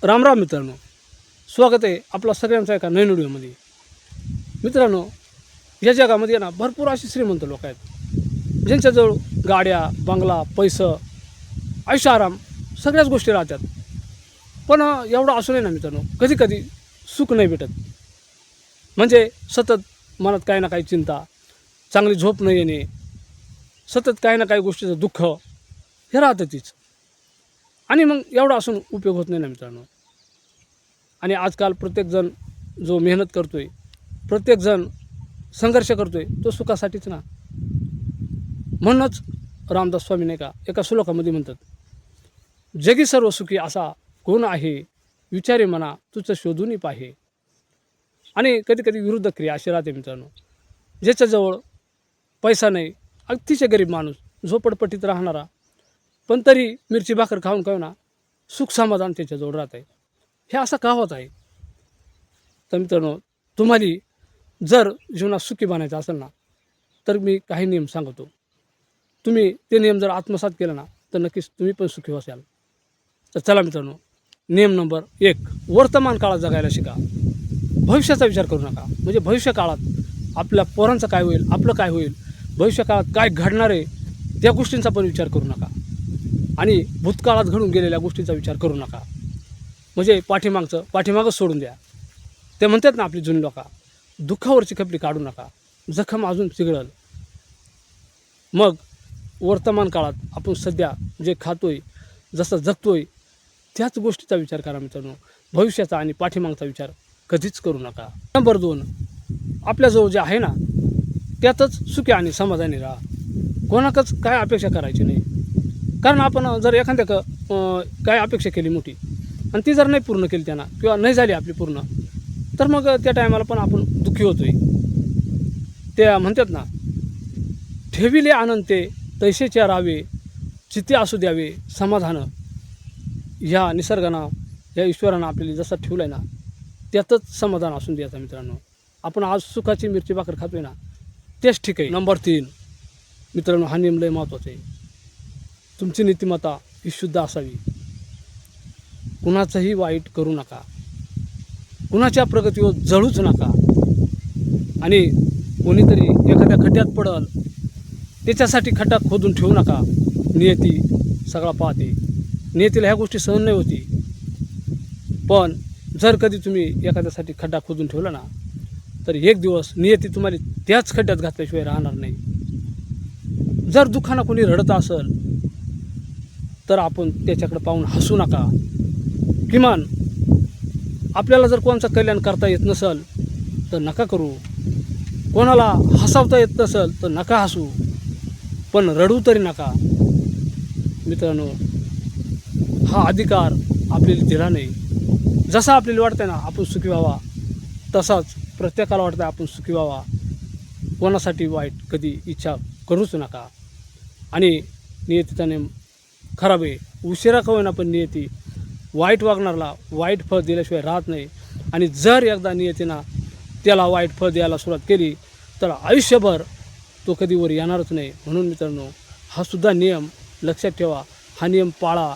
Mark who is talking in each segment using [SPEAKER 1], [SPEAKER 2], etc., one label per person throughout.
[SPEAKER 1] रामराम मित्रांनो, स्वागत आहे आपला सगळ्यांचा एका नवीन व्हिडिओमध्ये. मित्रांनो, या जगामध्ये ना भरपूर असे श्रीमंत लोक आहेत ज्यांच्याजवळ गाड्या, बंगला, पैसा, आयुष्य, आराम सगळ्याच गोष्टी राहतात. पण एवढं असूनही ना मित्रांनो, कधी कधी सुख नाही भेटत. म्हणजे सतत मनात काही ना काही चिंता, चांगली झोप न येणे, सतत काही ना काही गोष्टीचं दुःख हे राहतं तीच. आणि मग एवढं असून उपयोग होत नाही ना मित्रांनो. आणि आजकाल प्रत्येकजण जो मेहनत करतो आहे, प्रत्येकजण संघर्ष करतो आहे, तो सुखासाठीच ना. म्हणूनच रामदास स्वामी नाही का एका श्लोकामध्ये म्हणतात, जगी सर्व सुखी असा कोण आहे, विचारे मना तुझं शोधून पाहे. आणि कधी कधी विरुद्ध क्रिया अशी राहते मित्रांनो. ज्याच्याजवळ पैसा नाही, अतिशय गरीब माणूस, झोपडपट्टीत राहणारा, पण तरी मिरची भाकर खाऊन खाऊन ना सुख समाधान त्याच्याजवळ राहत आहे. हे असं का होत आहे? तर मित्रांनो, तुम्हाला जर जीवनात सुखी बनायचं असेल ना, तर मी काही नियम सांगतो. तुम्ही ते नियम जर आत्मसात केलं ना, तर नक्कीच तुम्ही पण सुखी व्हाल. तर चला मित्रांनो, नियम नंबर 1, वर्तमान काळात जगायला शिका. भविष्याचा विचार करू नका. म्हणजे भविष्य काळात आपल्या पोरांचं काय होईल, आपलं काय होईल, भविष्य काळात काय घडणार आहे त्या गोष्टींचा पण विचार करू नका. आणि भूतकाळात घडून गेलेल्या गोष्टींचा विचार करू नका. म्हणजे पाठीमागच सोडून द्या. ते म्हणतात ना आपली जुनी लोका, दुःखावरची खपली काढू नका, जखम अजून चिघळल. मग वर्तमान काळात आपण सध्या जे खातोय, जसं जगतोय, त्याच गोष्टीचा विचार करा मित्रांनो. भविष्याचा आणि पाठीमागचा विचार कधीच करू नका. नंबर 2, आपल्याजवळ जे आहे ना त्यातच सुखी आणि समाधानी राहा. कोणाकच काय अपेक्षा करायची नाही. कारण आपण जर एखाद्या काय अपेक्षा केली मोठी आणि ती जर नाही पूर्ण केली त्यांना, किंवा नाही झाली आपली पूर्ण, तर मग त्या टायमाला पण आपण दुःखी होतोय. त्या म्हणतात ना, ठेविले आनंते तैसेच्या राहावे, चित्ते असू द्यावे समाधान. ह्या निसर्गानं, या ईश्वरानं आपल्याला जसं ठेवलं आहे ना, त्यातच समाधान असून द्यायचं मित्रांनो. आपण आज सुखाची मिरची भाकर खातोय ना, तेच ठीक आहे. नंबर 3 मित्रांनो, हा नियम लय महत्त्वाचा आहे. तुमची नीतिमत्ता ही शुद्ध असावी. कुणाचंही वाईट करू नका, कुणाच्या प्रगतीवर जळूच नका. आणि कोणीतरी एखाद्या खड्ड्यात पडल त्याच्यासाठी खड्डा खोदून ठेवू नका. नियती सगळा पाहते. नियतीला ह्या गोष्टी सहन नाही होती. पण जर कधी तुम्ही एखाद्यासाठी खड्डा खोदून ठेवला ना, तर एक दिवस नियती तुम्हाला त्याच खड्ड्यात घातल्याशिवाय राहणार नाही. जर दुःखानं कोणी रडत असेल तर आपण त्याच्याकडे पाहून हसू नका. किमान आपल्याला जर कोणाचं कल्याण करता येत नसेल तर नका करू. कोणाला हसवता येत नसेल तर नका हसू, पण रडू तरी नका. मित्रांनो, हा अधिकार आपल्याला दिला नाही. जसा आपल्याला वाटतं ना आपण सुखी व्हावा, तसाच प्रत्येकाला वाटतं आपण सुखी व्हावा. कोणासाठी वाईट कधी इच्छा करूच नका. आणि नियतीचा नेम खराब आहे. उशिरा का होईना पण नियती वाईट वागणारला वाईट फळ दिल्याशिवाय राहत नाही. आणि जर एकदा नियतीनं त्याला वाईट फळ द्यायला सुरुवात केली तर आयुष्यभर तो कधी वर येणारच नाही. म्हणून मित्रांनो, हा सुद्धा नियम लक्षात ठेवा. हा नियम पाळा.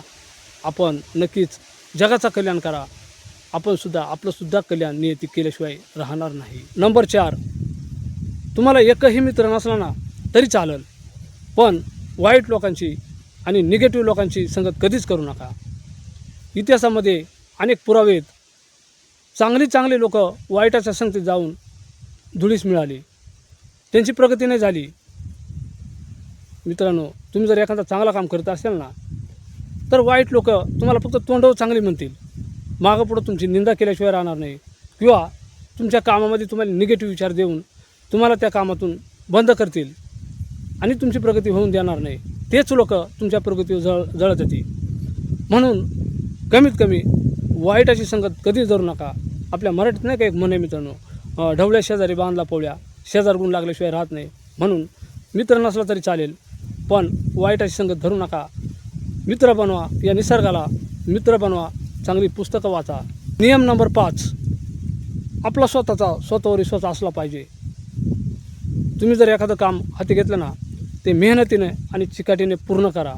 [SPEAKER 1] आपण नक्कीच जगाचा कल्याण करा. आपलं सुद्धा कल्याण नियती केल्याशिवाय राहणार नाही. नंबर 4, तुम्हाला एकही मित्र नसला ना तरी चालेल, पण वाईट लोकांची आणि निगेटिव्ह लोकांची संगत कधीच करू नका. इतिहासामध्ये अनेक पुरावे आहेत. चांगली लोक वाईटाच्या संगतीत जाऊन धुळीस मिळाली, त्यांची प्रगती नाही झाली. मित्रांनो, तुम्ही जर एखादा चांगला काम करत असाल ना, तर वाईट लोक तुम्हाला फक्त तोंडावर चांगली म्हणतील, मागं पुढं तुमची निंदा केल्याशिवाय राहणार नाही. किंवा तुमच्या कामामध्ये तुम्हाला निगेटिव्ह विचार देऊन तुम्हाला त्या कामातून बंद करतील आणि तुमची प्रगती होऊन देणार नाही. तेच लोक तुमच्या प्रगतीवर जळत येते. म्हणून कमीत कमी वाईटाची संगत कधी जरू नका. आपल्या मराठीत नाही का एक म्हण आहे मित्रांनो, ढवळ्या शेजारी बांधला पोळ्या, शेजार गुण लागल्याशिवाय राहत नाही. म्हणून मित्र नसला तरी चालेल, पण वाईटाची संगत धरू नका. मित्र बनवा, या निसर्गाला मित्र बनवा, चांगली पुस्तकं वाचा. नियम नंबर 5, आपला स्वतःवर विश्वास असला पाहिजे. तुम्ही जर एखादं काम हाती घेतलं ना, ते मेहनतीने आणि चिकाटीने पूर्ण करा.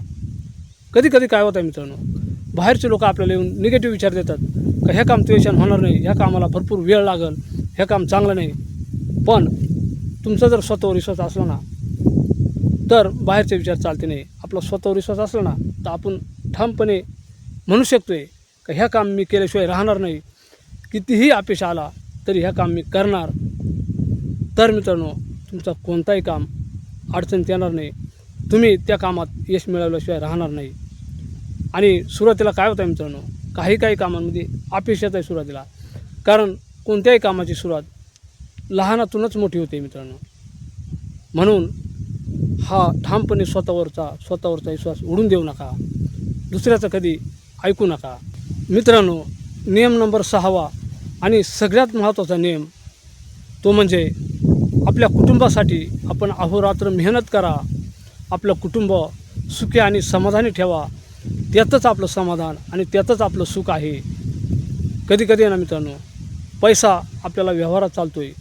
[SPEAKER 1] कधी कधी काय होतं आहे मित्रांनो, बाहेरचे लोक आपल्याला येऊन निगेटिव्ह विचार देतात का हे काम तुझ्याच्यानं होणार नाही, ह्या कामाला भरपूर वेळ लागेल, हे काम चांगलं नाही. पण तुमचा जर स्वतःवर विश्वास असला ना तर बाहेरचे विचार चालते नाही. आपला स्वतःवर विश्वास असला ना तर आपण ठामपणे म्हणू शकतो आहे का ह्या काम मी केल्याशिवाय राहणार नाही. कितीही अपयश आला तरी ह्या काम मी करणार. तर मित्रांनो, तुमचा कोणताही काम अडचणीत येणार नाही. तुम्ही त्या कामात यश मिळवल्याशिवाय राहणार नाही. आणि सुरुवातीला काय होतं मित्रांनो, काही कामांमध्ये अपयश येत आहे सुरुवातीला. कारण कोणत्याही कामाची सुरुवात लहानातूनच मोठी होते मित्रांनो. म्हणून हा ठामपणे स्वतःवरचा विश्वास उडून देऊ नका. दुसऱ्याचं कधी ऐकू नका. मित्रांनो, नियम नंबर 6 आणि सगळ्यात महत्त्वाचा नियम तो म्हणजे आपल्या कुटुंबासाठी आपण अहोरात्र मेहनत करा. आपलं कुटुंब सुखी आणि समाधानी ठेवा. त्यातच आपलं समाधान आणि त्यातच आपलं सुख आहे. कधी ना मित्रांनो, पैसा आपल्याला व्यवहारात चालतो आहे,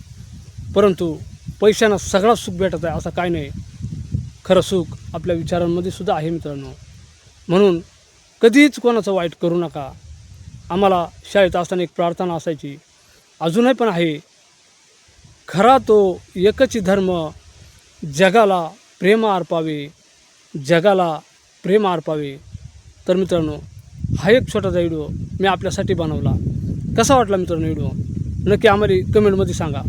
[SPEAKER 1] परंतु पैशानं सगळं सुख भेटत आहे असं काय नाही. खरं सुख आपल्या विचारांमध्ये सुद्धा आहे मित्रांनो. म्हणून कधीच कोणाचं वाईट करू नका. आम्हाला शाळेत असताना एक प्रार्थना असायची, अजूनही पण आहे, खरा तो एकच धर्म, जगाला प्रेम अर्पावे, जगाला प्रेम अर्पावे. तर मित्रांनो, हा एक छोटासा व्हिडिओ मी आपल्यासाठी बनवला. कसा वाटला मित्रांनो व्हिडिओ नक्की आम्हाला कमेंटमध्ये सांगा.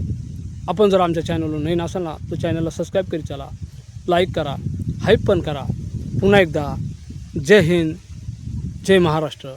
[SPEAKER 1] आपण जर आमच्या चॅनलवर नवीन असाल ना तर चॅनलला सबस्क्राईब करी चला, लाईक करा, हाईप पण करा. पुन्हा एकदा जय हिंद, जय महाराष्ट्र.